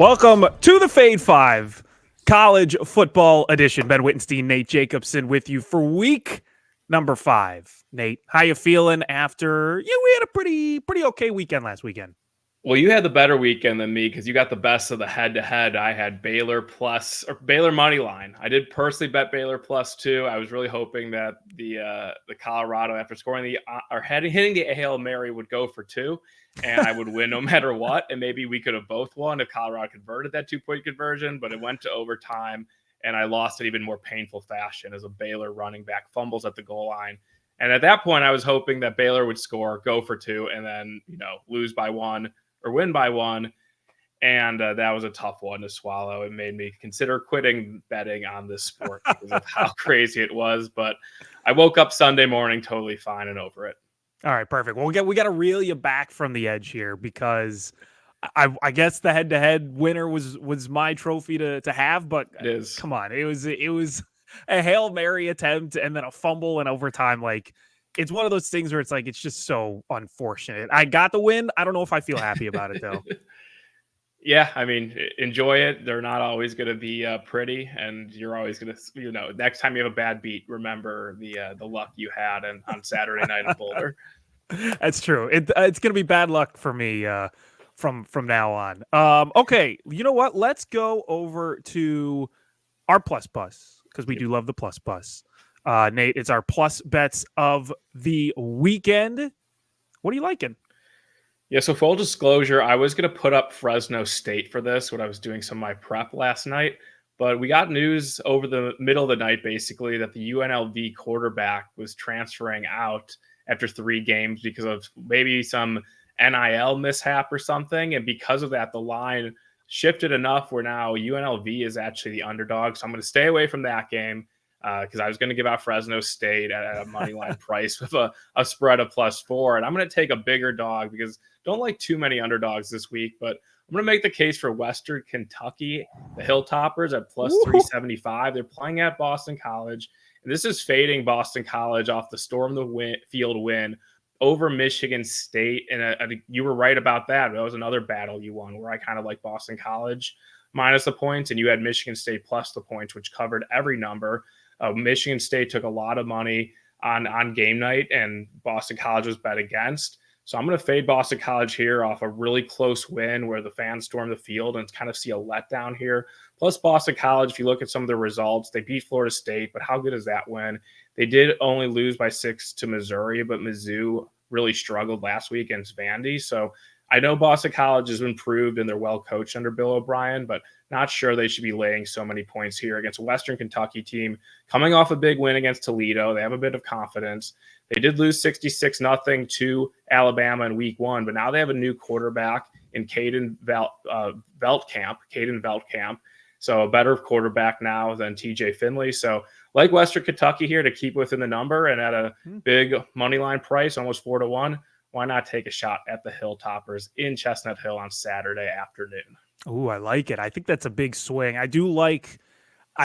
Welcome to the Fade 5 College Football Edition. Ben Wittenstein, Nate Jacobson with you for week number 5. Nate, how you feeling after we had a pretty okay weekend last weekend? Well, you had the better weekend than me because you got the best of the head-to-head. I had Baylor money line. I did personally bet Baylor +2. I was really hoping that the Colorado, after scoring hitting the Hail Mary, would go for 2, and I would win no matter what. And maybe we could have both won if Colorado converted that 2-point conversion, but it went to overtime, and I lost in even more painful fashion as a Baylor running back fumbles at the goal line. And at that point, I was hoping that Baylor would score, go for 2, and then lose by 1 or win by 1. And that was a tough one to swallow. It made me consider quitting betting on this sport because of how crazy it was. But I woke up Sunday morning totally fine and over it. All right, perfect. Well, we got to reel you back from the edge here because I guess the head-to-head winner was my trophy to have. But it is. Come on, it was a Hail Mary attempt and then a fumble in overtime. Like, it's one of those things where it's like, it's just so unfortunate. I got the win. I don't know if I feel happy about it, though. Yeah, I mean, enjoy it. They're not always going to be pretty, and you're always going to, next time you have a bad beat, remember the luck you had on Saturday night in Boulder. That's true. It's going to be bad luck for me from now on. Okay, you know what? Let's go over to our plus bus because we do love the plus bus. Nate, it's our plus bets of the weekend. What are you liking? Yeah, so full disclosure, I was going to put up Fresno State for this when I was doing some of my prep last night, but we got news over the middle of the night, basically, that the UNLV quarterback was transferring out after 3 games because of maybe some NIL mishap or something. And because of that, the line shifted enough where now UNLV is actually the underdog. So I'm going to stay away from that game. Because I was going to give out Fresno State at a money line price with a spread of +4. And I'm going to take a bigger dog because don't like too many underdogs this week. But I'm going to make the case for Western Kentucky, the Hilltoppers at +375. They're playing at Boston College. And this is fading Boston College off the storm the field win over Michigan State. And you were right about that. That was another battle you won where I kind of like Boston College minus the points. And you had Michigan State plus the points, which covered every number. Michigan State took a lot of money on game night, and Boston College was bet against. So I'm going to fade Boston College here off a really close win where the fans stormed the field and kind of see a letdown here. Plus Boston College, if you look at some of the results, they beat Florida State, but how good is that win? They did only lose by 6 to Missouri, but Mizzou really struggled last week against Vandy. So I know Boston College has improved and they're well coached under Bill O'Brien, but not sure they should be laying so many points here against a Western Kentucky team coming off a big win against Toledo. They have a bit of confidence. They did lose 66-0 to Alabama in week 1, but now they have a new quarterback in Caden Veldkamp. So a better quarterback now than TJ Finley. So like Western Kentucky here to keep within the number and at a big money line price, almost 4-1. Why not take a shot at the Hilltoppers in Chestnut Hill on Saturday afternoon? Oh, I like it. I think that's a big swing. I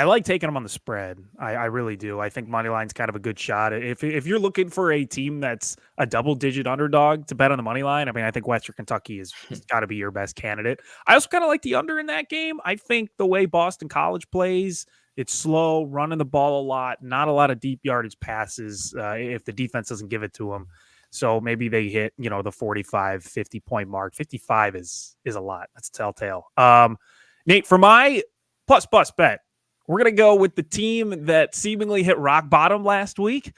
like taking them on the spread. I really do. I think money line's kind of a good shot. If you're looking for a team that's a double-digit underdog to bet on the money line, I mean, I think Western Kentucky has got to be your best candidate. I also kind of like the under in that game. I think the way Boston College plays, it's slow, running the ball a lot, not a lot of deep yardage passes if the defense doesn't give it to them. So maybe they hit, the 45, 50 point mark. 55 is a lot. That's telltale. Nate, for my plus bet, we're going to go with the team that seemingly hit rock bottom last week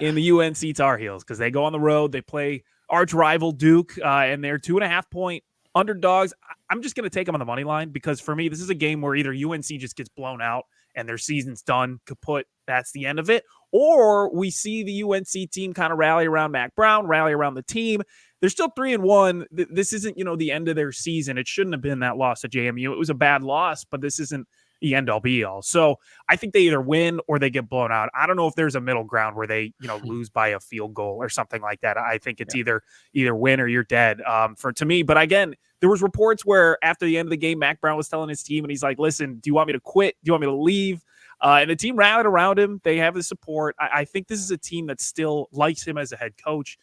in the UNC Tar Heels because they go on the road. They play arch rival Duke, and they're 2.5-point underdogs. I'm just going to take them on the money line because for me, this is a game where either UNC just gets blown out and their season's done, kaput, that's the end of it, or we see the UNC team kind of rally around Mac Brown, rally around the team. They're still 3-1. This isn't, the end of their season. It shouldn't have been that loss to JMU. It was a bad loss, but this isn't the end all be all. So I think they either win or they get blown out. I don't know if there's a middle ground where they, lose by a field goal or something like that. I think it's either win or you're dead to me. But again, there was reports where after the end of the game, Mac Brown was telling his team and he's like, listen, do you want me to quit? Do you want me to leave? And the team rallied around him. They have the support. I think this is a team that still likes him as a head coach.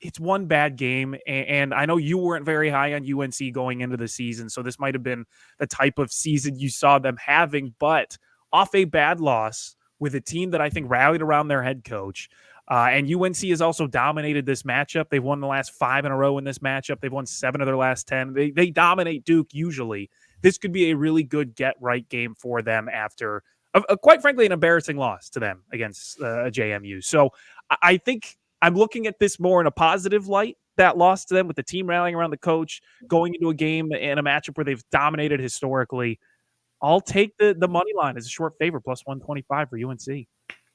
it's one bad game, and I know you weren't very high on UNC going into the season, so this might have been the type of season you saw them having, but off a bad loss with a team that I think rallied around their head coach. And UNC has also dominated this matchup. They've won the last 5 in a row in this matchup. They've won 7 of their last 10. They dominate Duke usually. This could be a really good get-right game for them after, quite frankly, an embarrassing loss to them against JMU. So I think I'm looking at this more in a positive light, that loss to them with the team rallying around the coach, going into a game in a matchup where they've dominated historically. I'll take the money line as a short favorite, plus 125 for UNC.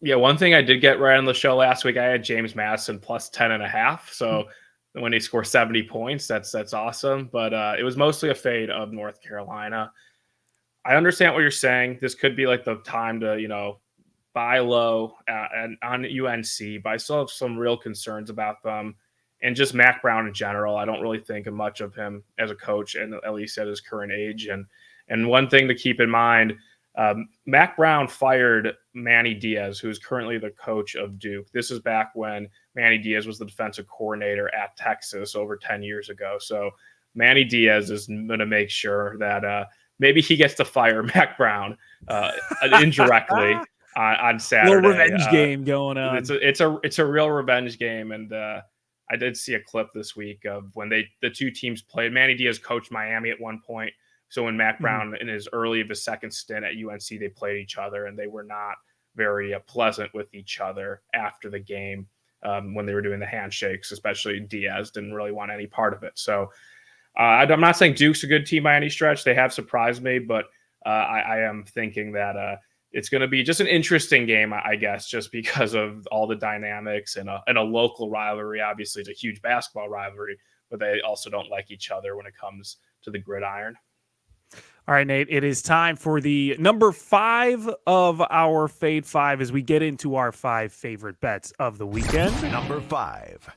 Yeah, one thing I did get right on the show last week, I had James Madison plus 10.5. So when he scores 70 points, that's awesome. But it was mostly a fade of North Carolina. I understand what you're saying. This could be like the time to, buy low on UNC, but I still have some real concerns about them. And just Mac Brown in general, I don't really think much of him as a coach, and at least at his current age. And one thing to keep in mind, Mac Brown fired Manny Diaz, who is currently the coach of Duke. This is back when Manny Diaz was the defensive coordinator at Texas over 10 years ago. So Manny Diaz is going to make sure that maybe he gets to fire Mac Brown indirectly on Saturday. Little revenge game going on. It's a real revenge game, and I did see a clip this week of when the two teams played. Manny Diaz coached Miami at one point. So when Mac Brown, in his early of his second stint at UNC, they played each other, and they were not very pleasant with each other after the game when they were doing the handshakes, especially Diaz didn't really want any part of it. So I'm not saying Duke's a good team by any stretch. They have surprised me, but I am thinking that it's going to be just an interesting game, I guess, just because of all the dynamics and a local rivalry. Obviously, it's a huge basketball rivalry, but they also don't like each other when it comes to the gridiron. All right, Nate, it is time for the number 5 of our Fade 5 as we get into our 5 favorite bets of the weekend. Number 5.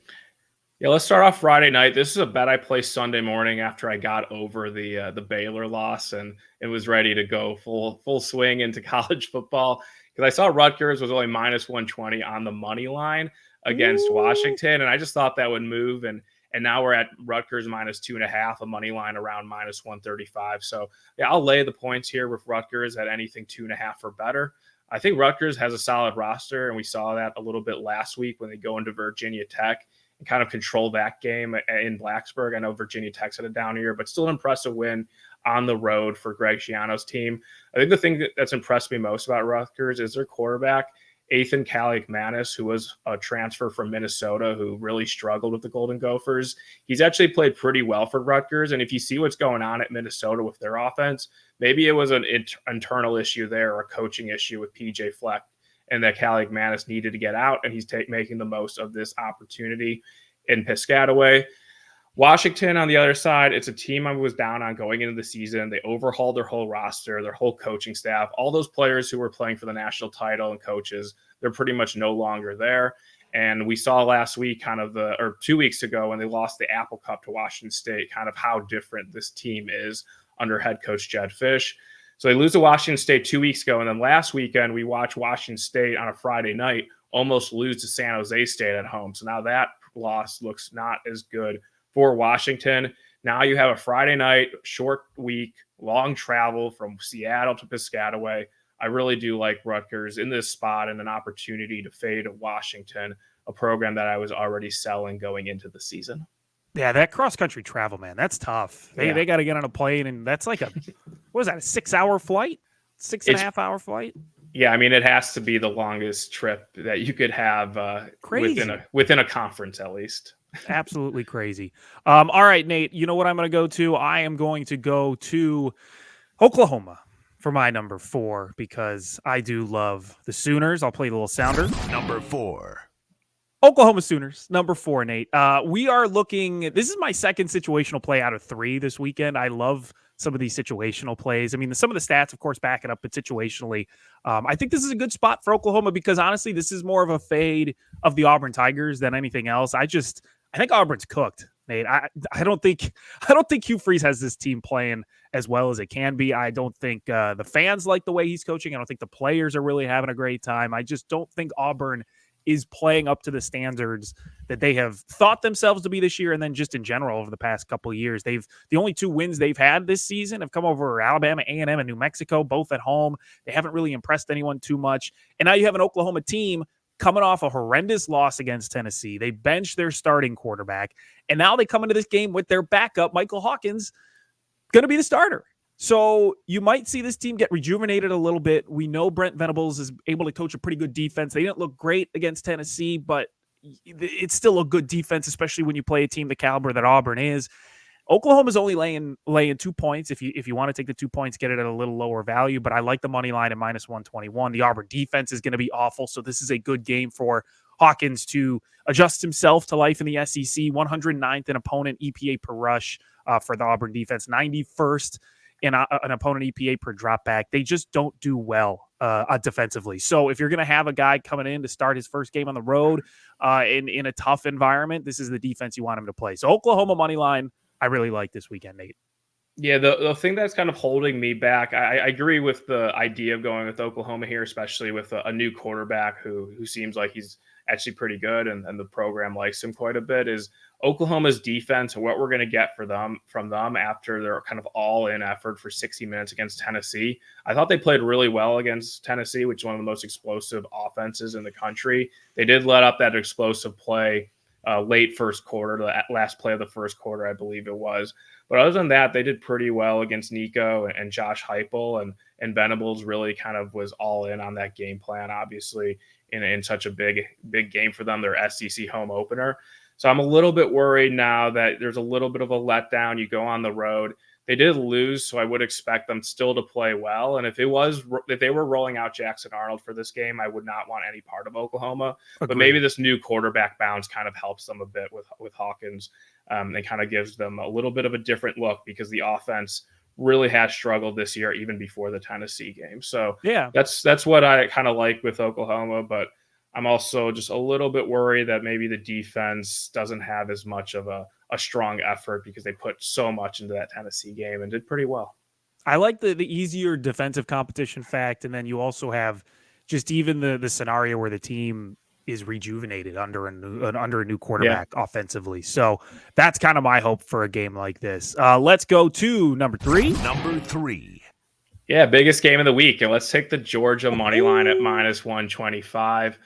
Yeah, let's start off Friday night. This is a bet I placed Sunday morning after I got over the Baylor loss and it was ready to go full swing into college football because I saw Rutgers was only minus 120 on the money line against Washington, and I just thought that would move. And now we're at Rutgers minus 2.5, a money line around minus 135. So yeah, I'll lay the points here with Rutgers at anything 2.5 or better. I think Rutgers has a solid roster, and we saw that a little bit last week when they go into Virginia Tech and kind of control that game in Blacksburg. I know Virginia Tech's had a down year, but still an impressive win on the road for Greg Schiano's team. I think the thing that's impressed me most about Rutgers is their quarterback, Ethan Kaliakmanis, who was a transfer from Minnesota, who really struggled with the Golden Gophers. He's actually played pretty well for Rutgers. And if you see what's going on at Minnesota with their offense, maybe it was an internal issue there or a coaching issue with PJ Fleck, and that Kaliakmanis needed to get out, and he's making the most of this opportunity in Piscataway. Washington, on the other side, it's a team I was down on going into the season. They overhauled their whole roster, their whole coaching staff. All those players who were playing for the national title and coaches, they're pretty much no longer there. And we saw last week, or 2 weeks ago, when they lost the Apple Cup to Washington State, kind of how different this team is under head coach Jed Fish. So they lose to Washington State 2 weeks ago. And then last weekend, we watched Washington State on a Friday night almost lose to San Jose State at home. So now that loss looks not as good for Washington. Now you have a Friday night, short week, long travel from Seattle to Piscataway. I really do like Rutgers in this spot and an opportunity to fade Washington, a program that I was already selling going into the season. Yeah, that cross-country travel, man, that's tough. They got to get on a plane, and that's like a 6-hour flight? 6.5-hour flight? Yeah, I mean, it has to be the longest trip that you could have within a conference, at least. Absolutely crazy. All right, Nate, you know what I'm going to go to? I am going to go to Oklahoma for my number 4 because I do love the Sooners. I'll play a little sounder. Number 4. Oklahoma Sooners, number 4, Nate. We are looking, this is my second situational play out of 3 this weekend. I love some of these situational plays. I mean, some of the stats, of course, back it up, but situationally, I think this is a good spot for Oklahoma because honestly, this is more of a fade of the Auburn Tigers than anything else. I think Auburn's cooked, Nate. I don't think Hugh Freeze has this team playing as well as it can be. I don't think the fans like the way he's coaching. I don't think the players are really having a great time. I just don't think Auburn is playing up to the standards that they have thought themselves to be this year, and then just in general over the past couple of years. The only 2 wins they've had this season have come over Alabama, A&M, and New Mexico, both at home. They haven't really impressed anyone too much. And now you have an Oklahoma team coming off a horrendous loss against Tennessee. They benched their starting quarterback, and now they come into this game with their backup, Michael Hawkins, going to be the starter. So you might see this team get rejuvenated a little bit. We know Brent Venables is able to coach a pretty good defense. They didn't look great against Tennessee, but it's still a good defense, especially when you play a team the caliber that Auburn is. Oklahoma's only laying 2 points. If you want to take the 2 points, get it at a little lower value, but I like the money line at -121. The Auburn defense is going to be awful, so this is a good game for Hawkins to adjust himself to life in the SEC. 109th in opponent EPA per rush for the Auburn defense, 91st in an opponent EPA per drop back. They just don't do well defensively. So if you're going to have a guy coming in to start his first game on the road in a tough environment, this is the defense you want him to play. So Oklahoma money line, I really like this weekend, Nate. Yeah, the thing that's kind of holding me back, I agree with the idea of going with Oklahoma here, especially with a new quarterback who seems like he's actually pretty good and the program likes him quite a bit, is Oklahoma's defense and what we're going to get from them after their kind of all-in effort for 60 minutes against Tennessee. I thought they played really well against Tennessee, which is one of the most explosive offenses in the country. They did let up that explosive play late first quarter, the last play of the first quarter, I believe it was. But other than that, they did pretty well against Nico and Josh Heupel, and Venables really kind of was all in on that game plan, obviously, in such a big game for them, their SEC home opener. So I'm a little bit worried now that there's a little bit of a letdown. You go on the road. They did lose, so I would expect them still to play well. And if they were rolling out Jackson Arnold for this game, I would not want any part of Oklahoma. Agreed. But maybe this new quarterback bounce kind of helps them a bit with Hawkins. It kind of gives them a little bit of a different look because the offense really has struggled this year, even before the Tennessee game. So yeah, that's what I kind of like with Oklahoma. But I'm also just a little bit worried that maybe the defense doesn't have as much of a strong effort because they put so much into that Tennessee game and did pretty well. I like the easier defensive competition fact, and then you also have just even the scenario where the team is rejuvenated under a new quarterback offensively. So that's kind of my hope for a game like this. Let's go to number 3. Number 3. Yeah, biggest game of the week, and let's take the Georgia money line at -125.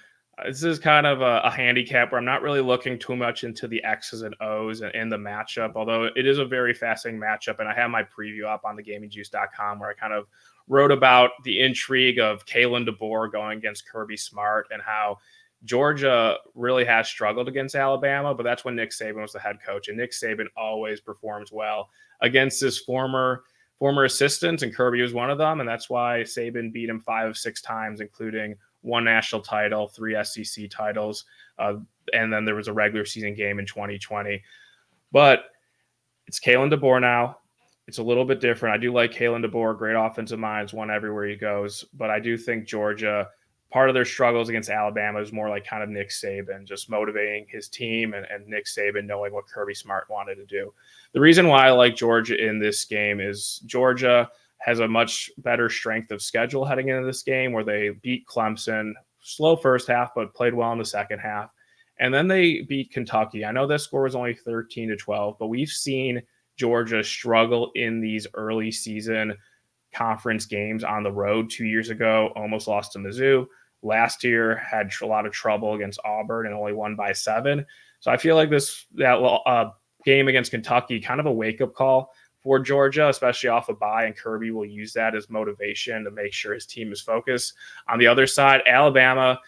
This is kind of a handicap where I'm not really looking too much into the X's and O's in the matchup, although it is a very fascinating matchup. And I have my preview up on thegamingjuice.com where I kind of wrote about the intrigue of Kalen DeBoer going against Kirby Smart and how Georgia really has struggled against Alabama, but that's when Nick Saban was the head coach. And Nick Saban always performs well against his former assistants, and Kirby was one of them. And that's why Saban beat him 5 of 6 times, including 1 national title, 3 SEC titles, and then there was a regular season game in 2020. But it's Kalen DeBoer now. It's a little bit different. I do like Kalen DeBoer, great offensive minds, won everywhere he goes. But I do think Georgia, part of their struggles against Alabama is more like kind of Nick Saban, just motivating his team and Nick Saban knowing what Kirby Smart wanted to do. The reason why I like Georgia in this game is Georgia has a much better strength of schedule heading into this game, where they beat Clemson, slow first half, but played well in the second half. And then they beat Kentucky. I know that score was only 13-12, but we've seen Georgia struggle in these early season conference games on the road. 2 years ago, almost lost to Mizzou. Last year, had a lot of trouble against Auburn and only won by 7. So I feel like that game against Kentucky, kind of a wake-up call for Georgia, especially off a bye, and Kirby will use that as motivation to make sure his team is focused. On the other side, Alabama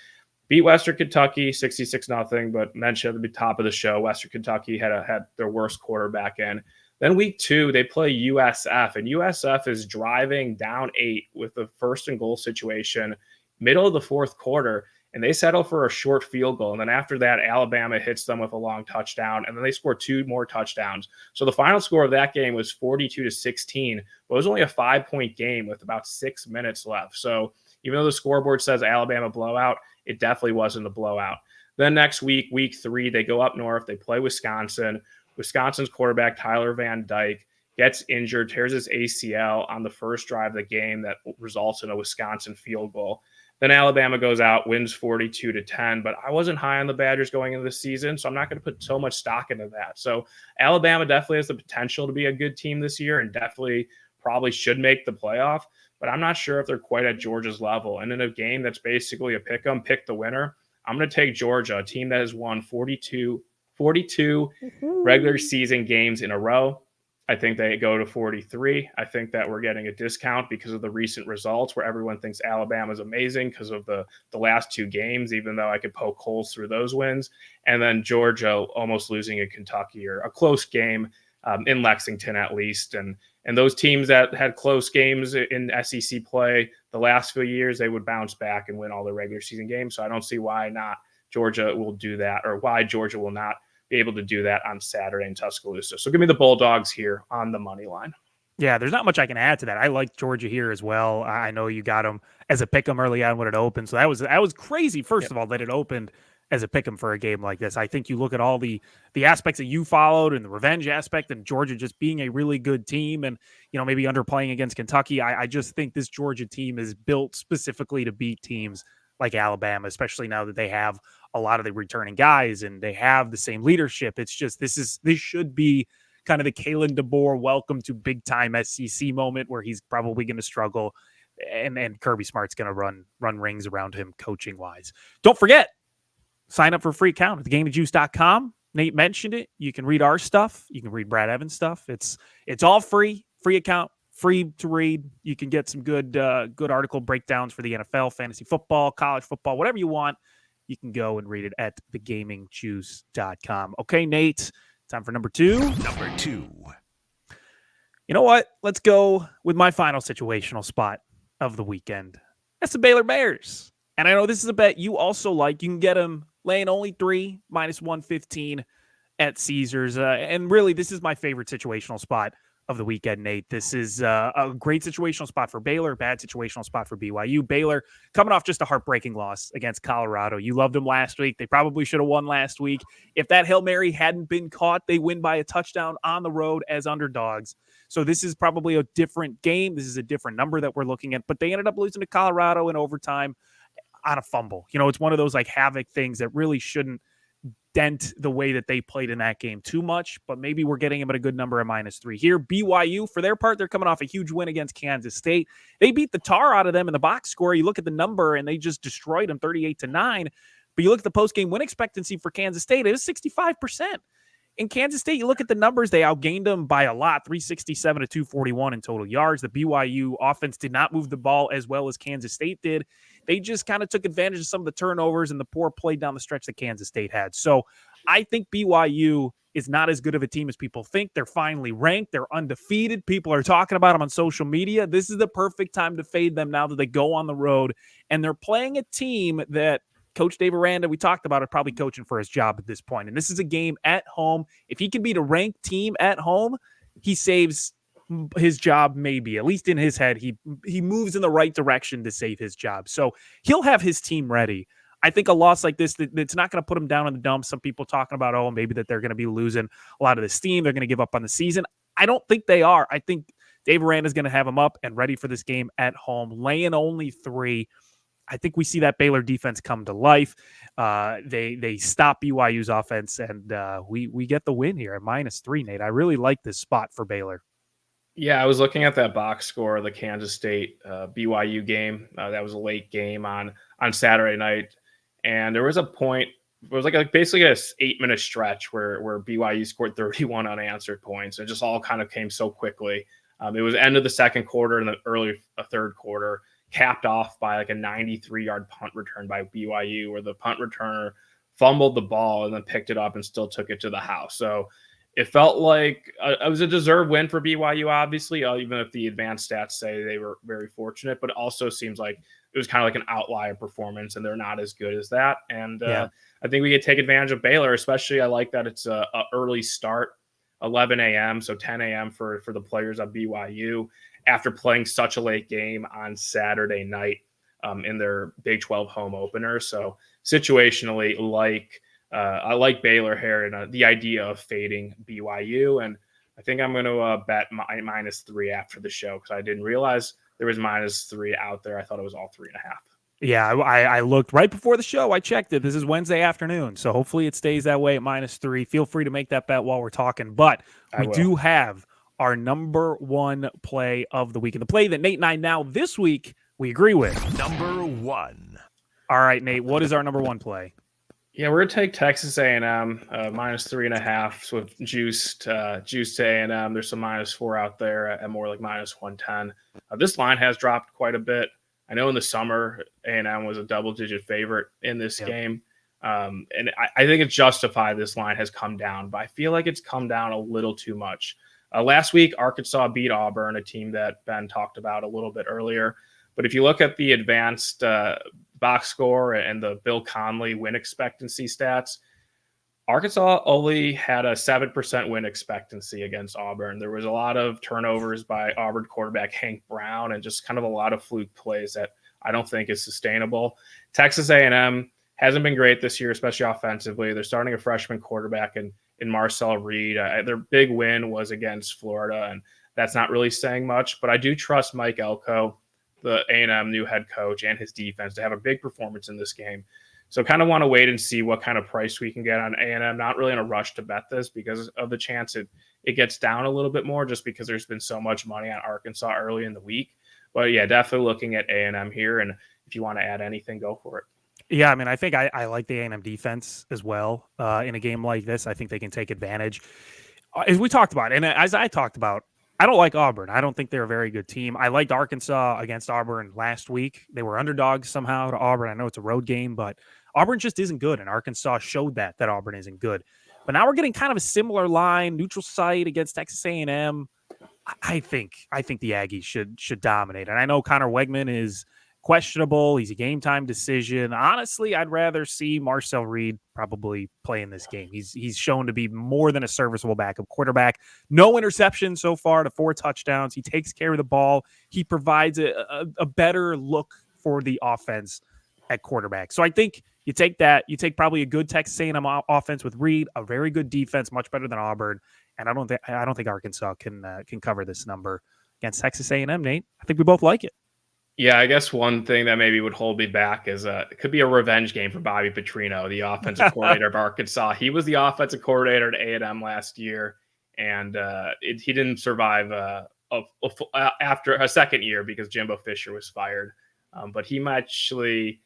beat Western Kentucky 66-0, but mentioned at the top of the show, Western Kentucky had their worst quarterback in. Then week 2, they play USF, and USF is driving down 8 with the 1st and goal situation, middle of the 4th quarter, and they settle for a short field goal. And then after that, Alabama hits them with a long touchdown, and then they score 2 more touchdowns. So the final score of that game was 42-16, but it was only a 5-point game with about 6 minutes left. So even though the scoreboard says Alabama blowout, it definitely wasn't a blowout. Then next week, week 3, they go up north, they play Wisconsin. Wisconsin's quarterback, Tyler Van Dyke, gets injured, tears his ACL on the first drive of the game that results in a Wisconsin field goal. Then Alabama goes out, wins 42-10, but I wasn't high on the Badgers going into the season, so I'm not going to put so much stock into that. So Alabama definitely has the potential to be a good team this year and definitely probably should make the playoff, but I'm not sure if they're quite at Georgia's level. And in a game that's basically a pick 'em, pick the winner, I'm going to take Georgia, a team that has won 42 regular season games in a row. I think they go to 43. I think that we're getting a discount because of the recent results where everyone thinks Alabama's amazing because of the last two games, even though I could poke holes through those wins. And then Georgia almost losing in Kentucky or a close game in Lexington at least. And those teams that had close games in SEC play the last few years, they would bounce back and win all their regular season games. So I don't see why not Georgia will do that, or why Georgia will not be able to do that on Saturday in Tuscaloosa. So give me the Bulldogs here on the money line. Yeah, there's not much I can add to that. I like Georgia here as well. I know you got them as a pick 'em early on when it opened, so that was crazy. First of all, that it opened as a pick 'em for a game like this. I think you look at all the aspects that you followed and the revenge aspect, and Georgia just being a really good team, and maybe underplaying against Kentucky. I just think this Georgia team is built specifically to beat teams like Alabama, especially now that they have a lot of the returning guys and they have the same leadership. It's just this should be kind of the Kalen DeBoer welcome to big time SEC moment where he's probably going to struggle, and Kirby Smart's going to run rings around him coaching wise. Don't forget, sign up for a free account at thegameofjuice.com. Nate mentioned it. You can read our stuff. You can read Brad Evans' stuff. It's all free account, free to read. You can get some good article breakdowns for the NFL, fantasy football, college football, whatever you want. You can go and read it at thegamingjuice.com. Okay, Nate, time for number two. Number 2. You know what? Let's go with my final situational spot of the weekend. That's the Baylor Bears. And I know this is a bet you also like. You can get them laying only 3, -115 at Caesars. And really, this is my favorite situational spot of the weekend, Nate. This is a great situational spot for Baylor, bad situational spot for BYU. Baylor coming off just a heartbreaking loss against Colorado. You loved them last week. They probably should have won last week. If that Hail Mary hadn't been caught, they win by a touchdown on the road as underdogs. So this is probably a different game. This is a different number that we're looking at, but they ended up losing to Colorado in overtime on a fumble. It's one of those like havoc things that really shouldn't dent the way that they played in that game too much, but maybe we're getting them at a good number at -3 here. BYU, for their part, they're coming off a huge win against Kansas State. They beat the tar out of them in the box score. You look at the number and they just destroyed them 38-9. But you look at the post-game win expectancy for Kansas State, it was 65%. In Kansas State, you look at the numbers, they outgained them by a lot, 367 to 241 in total yards. The BYU offense did not move the ball as well as Kansas State did. They just kind of took advantage of some of the turnovers and the poor play down the stretch that Kansas State had. So I think BYU is not as good of a team as people think. They're finally ranked. They're undefeated. People are talking about them on social media. This is the perfect time to fade them now that they go on the road, and they're playing a team that Coach Dave Aranda, we talked about it, probably coaching for his job at this point. And this is a game at home. If he can beat a ranked team at home, he saves his job, maybe. At least in his head, he moves in the right direction to save his job. So he'll have his team ready. I think a loss like this, it's not going to put him down in the dumps. Some people talking about, maybe that they're going to be losing a lot of the steam. They're going to give up on the season. I don't think they are. I think Dave Aranda is going to have them up and ready for this game at home, laying only 3. I think we see that Baylor defense come to life. They stop BYU's offense, and we get the win here at -3, Nate. I really like this spot for Baylor. Yeah, I was looking at that box score, the Kansas State BYU game. That was a late game on Saturday night, and there was a point. It was like basically a 8-minute stretch where BYU scored 31 unanswered points. It just all kind of came so quickly. It was end of the second quarter and the early third quarter, capped off by like a 93-yard punt return by BYU, where the punt returner fumbled the ball and then picked it up and still took it to the house. So it felt like it was a deserved win for BYU, obviously, even if the advanced stats say they were very fortunate, but it also seems like it was kind of like an outlier performance and they're not as good as that. And I think we could take advantage of Baylor, especially I like that it's a early start, 11 a.m., so 10 a.m. for the players at BYU after playing such a late game on Saturday night in their Big 12 home opener. So situationally, I like Baylor here and the idea of fading BYU. And I think I'm going to bet -3 after the show because I didn't realize there was -3 out there. I thought it was all 3.5. Yeah, I looked right before the show. I checked it. This is Wednesday afternoon, so hopefully it stays that way at -3. Feel free to make that bet while we're talking. But I we will. do have our number one play of the week, and the play that Nate and I now this week we agree with. Number 1. All right, Nate, what is our number one play? Yeah, we're gonna take Texas A&M -3.5 with juiced to A&M. There's some -4 out there at more like -110. This line has dropped quite a bit. I know in the summer A&M was a double-digit favorite in this Yep. game, and I think it's justified. This line has come down, but I feel like it's come down a little too much. Last week, Arkansas beat Auburn, a team that Ben talked about a little bit earlier. But if you look at the advanced box score and the Bill Conley win expectancy stats, Arkansas only had a 7% win expectancy against Auburn. There was a lot of turnovers by Auburn quarterback Hank Brown and just kind of a lot of fluke plays that I don't think is sustainable. Texas A&M hasn't been great this year, especially offensively. They're starting a freshman quarterback in Marcel Reed. Their big win was against Florida, and that's not really saying much. But I do trust Mike Elko, the A&M new head coach, and his defense to have a big performance in this game. So kind of want to wait and see what kind of price we can get on A&M. Not really in a rush to bet this because of the chance it gets down a little bit more just because there's been so much money on Arkansas early in the week. But yeah, definitely looking at A&M here. And if you want to add anything, go for it. Yeah, I mean, I think I like the A&M defense as well. In a game like this, I think they can take advantage. As we talked about, and as I talked about, I don't like Auburn. I don't think they're a very good team. I liked Arkansas against Auburn last week. They were underdogs somehow to Auburn. I know it's a road game, but Auburn just isn't good, and Arkansas showed that Auburn isn't good. But now we're getting kind of a similar line, neutral site against Texas A&M. I think the Aggies should dominate. And I know Connor Wegman is questionable. He's a game time decision. Honestly, I'd rather see Marcel Reed probably play in this game. He's shown to be more than a serviceable backup quarterback. No interceptions so far to 4 touchdowns. He takes care of the ball. He provides a better look for the offense at quarterback. So I think you take that. You take probably a good Texas A&M offense with Reed, a very good defense, much better than Auburn. And I don't think Arkansas can cover this number against Texas A&M. Nate, I think we both like it. Yeah, I guess one thing that maybe would hold me back is it could be a revenge game for Bobby Petrino, the offensive coordinator of Arkansas. He was the offensive coordinator at A&M last year, and he didn't survive after a second year because Jimbo Fisher was fired. But he might actually,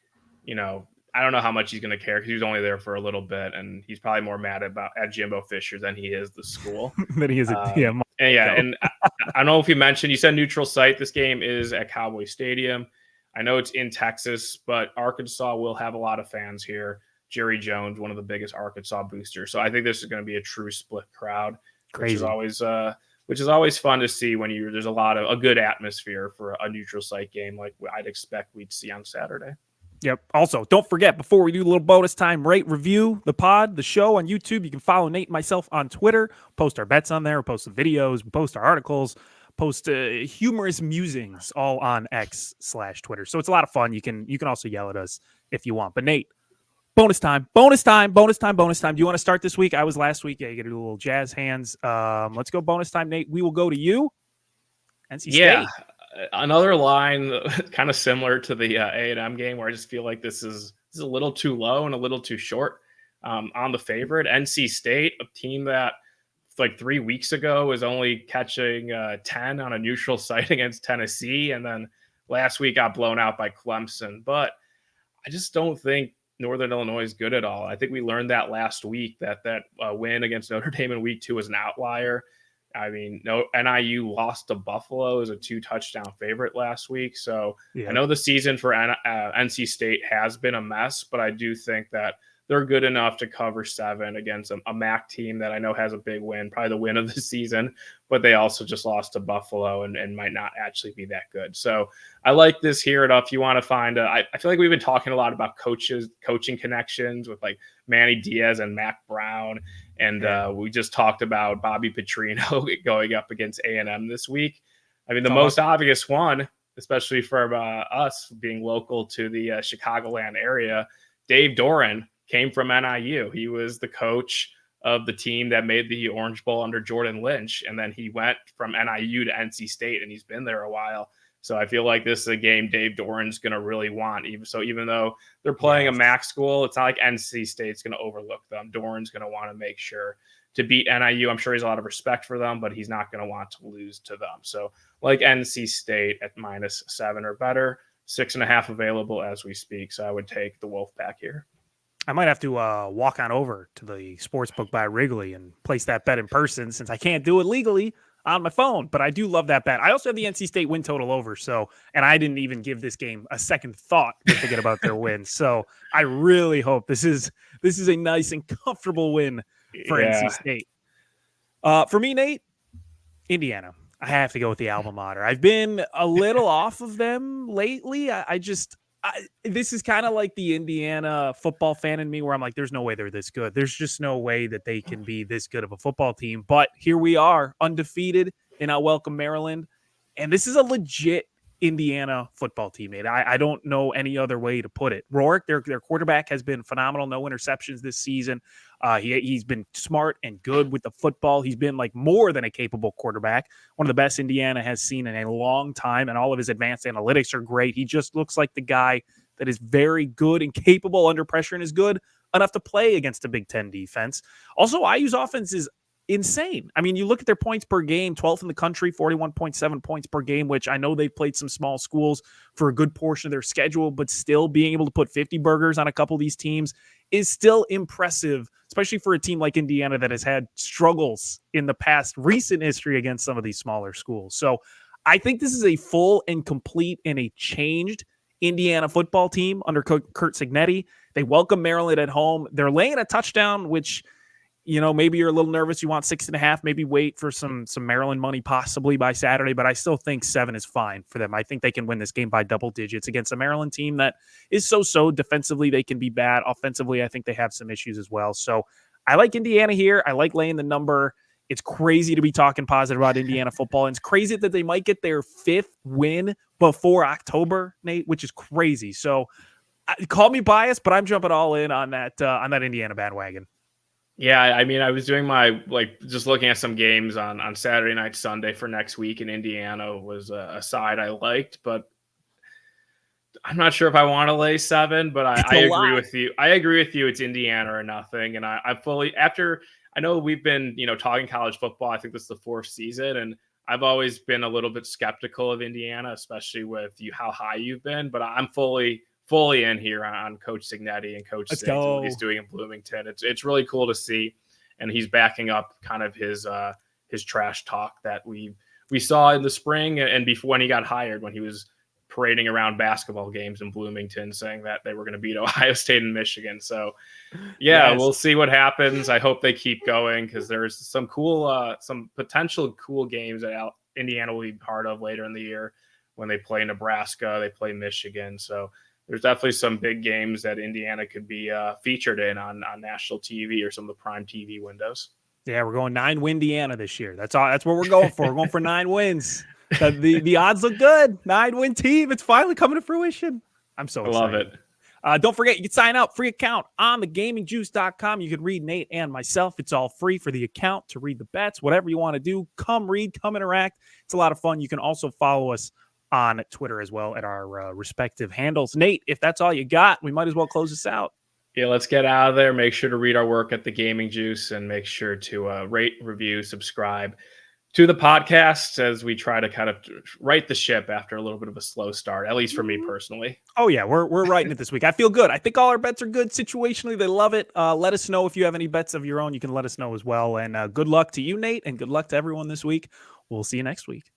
I don't know how much he's going to care because he was only there for a little bit, and he's probably more mad at Jimbo Fisher than he is the school. That he is And I don't know if you said neutral site. This game is at Cowboy Stadium. I know it's in Texas, but Arkansas will have a lot of fans here. Jerry Jones, one of the biggest Arkansas boosters. So I think this is going to be a true split crowd, Crazy. which is always fun to see when there's a good atmosphere for a neutral site game like I'd expect we'd see on Saturday. Yep. Also, don't forget, before we do a little bonus time, rate, review the show on YouTube. You can follow Nate and myself on Twitter, post our bets on there, post the videos, post our articles, post humorous musings all on X/Twitter. So it's a lot of fun. You can also yell at us if you want. But Nate, bonus time. Do you want to start this week? I was last week. Yeah, you get a little jazz hands. Let's go bonus time, Nate. We will go to you. NC State. Another line kind of similar to the A&M game where I just feel like this is a little too low and a little too short on the favorite. NC State, a team that like 3 weeks ago was only catching 10 on a neutral site against Tennessee, and then last week got blown out by Clemson. But I just don't think Northern Illinois is good at all. I think we learned that last week that win against Notre Dame in week 2 was an outlier. I mean, NIU lost to Buffalo as a 2-touchdown favorite last week. So yeah. I know the season for NC State has been a mess, but I do think that they're good enough to cover 7 against a MAC team that I know has a big win, probably the win of the season, but they also just lost to Buffalo and might not actually be that good. So I like this here. If you want to find I feel like we've been talking a lot about coaching connections with like Manny Diaz and Mac Brown. And we just talked about Bobby Petrino going up against A&M this week. I mean, the most obvious one, especially for us being local to the Chicagoland area, Dave Doran came from NIU. He was the coach of the team that made the Orange Bowl under Jordan Lynch. And then he went from NIU to NC State, and he's been there a while. So I feel like this is a game Dave Doran's going to really want. Even though they're playing a MAC school, it's not like NC State's going to overlook them. Doran's going to want to make sure to beat NIU. I'm sure he's a lot of respect for them, but he's not going to want to lose to them. So like NC State at -7 or better, 6.5 available as we speak. So I would take the Wolfpack here. I might have to walk on over to the sportsbook by Wrigley and place that bet in person since I can't do it legally on my phone. But I do love that bet. I also have the NC State win total over. So, and I didn't even give this game a second thought to thinking about their win. So I really hope this is a nice and comfortable win for NC State. For me, Nate, Indiana. I have to go with the alma mater. I've been a little off of them lately. This is kind of like the Indiana football fan in me where I'm like, there's no way they're this good. There's just no way that they can be this good of a football team. But here we are, undefeated in our welcome Maryland. And this is a legit Indiana football team, Nate. I don't know any other way to put it. Rourke, their quarterback, has been phenomenal. No interceptions this season. He's been smart and good with the football. He's been like more than a capable quarterback. One of the best Indiana has seen in a long time, and all of his advanced analytics are great. He just looks like the guy that is very good and capable under pressure and is good enough to play against a Big Ten defense. Also, IU's offense is insane. I mean, you look at their points per game, 12th in the country, 41.7 points per game, which I know they've played some small schools for a good portion of their schedule, but still being able to put 50 burgers on a couple of these teams is still impressive, especially for a team like Indiana that has had struggles in the past recent history against some of these smaller schools. So I think this is a full and complete and a changed Indiana football team under Kurt Cignetti. They welcome Maryland at home. They're laying a touchdown, which, you know, maybe you're a little nervous. You want 6.5, maybe wait for some Maryland money possibly by Saturday, but I still think 7 is fine for them. I think they can win this game by double digits against a Maryland team that is so defensively. They can be bad. Offensively, I think they have some issues as well. So I like Indiana here. I like laying the number. It's crazy to be talking positive about Indiana football. And it's crazy that they might get their 5th win before October, Nate, which is crazy. So call me biased, but I'm jumping all in on that Indiana bandwagon. Yeah, I mean, I was doing just looking at some games on Saturday night, Sunday for next week, and Indiana was a side I liked, but I'm not sure if I want to lay 7, but I agree with you. I agree with you. It's Indiana or nothing. And I fully, I know we've been, talking college football. I think this is the 4th season, and I've always been a little bit skeptical of Indiana, especially with how high you've been, but I'm fully in here on Coach Cignetti and Coach Sings, what he's doing in Bloomington. It's really cool to see, and he's backing up kind of his trash talk that we saw in the spring and before when he got hired, when he was parading around basketball games in Bloomington saying that they were going to beat Ohio State and Michigan. So yes. We'll see what happens. I hope they keep going because there's some potential cool games that Indiana will be part of later in the year when they play Nebraska, they play Michigan. So there's definitely some big games that Indiana could be featured in on national TV or some of the prime TV windows. Yeah, we're going 9 win Indiana this year. That's all. That's what we're going for. We're going for 9 wins. The odds look good. 9-win team. It's finally coming to fruition. I'm so excited. I love it. Don't forget, you can sign up, free account on thegamingjuice.com. You can read Nate and myself. It's all free for the account to read the bets, whatever you want to do. Come read, come interact. It's a lot of fun. You can also follow us on Twitter as well at our respective handles. Nate, if that's all you got, we might as well close this out. Yeah, let's get out of there. Make sure to read our work at the Gaming Juice and make sure to rate, review, subscribe to the podcast as we try to kind of right the ship after a little bit of a slow start, at least for me personally. Oh yeah, we're writing it this week. I feel good. I think all our bets are good situationally. They love it. Let us know if you have any bets of your own. You can let us know as well. And good luck to you, Nate, and good luck to everyone this week. We'll see you next week.